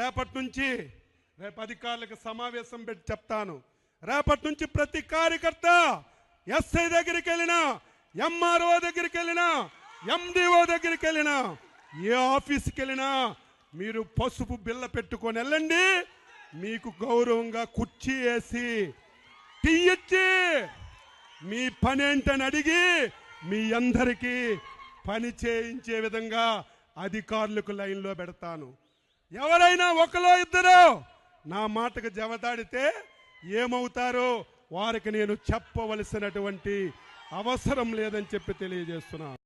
రేపటి నుంచి అధికారులకు సమావేశం పెట్టి చెప్తాను. రేపటి నుంచి ప్రతి కార్యకర్త ఎస్ఐ దగ్గరికి వెళ్ళినా, ఎంఆర్ఓ దగ్గరికి వెళ్ళినా, ఎండిఓ దగ్గరికి వెళ్ళినా, ఏ ఆఫీస్కి వెళ్ళినా మీరు పసుపు బిల్ల పెట్టుకొని వెళ్ళండి. మీకు గౌరవంగా కుర్చీ వేసి టీ ఇచ్చి మీ పని ఏంటని అడిగి మీ అందరికీ పని చేయించే విధంగా అధికారులకు లైన్లో పెడతాను. ఎవరైనా ఒకలో ఇద్దరు నా మాటకు జవదాడితే ఏమవుతారో వారికి నేను చెప్పవలసినటువంటి అవసరం లేదని చెప్పి తెలియజేస్తున్నాను.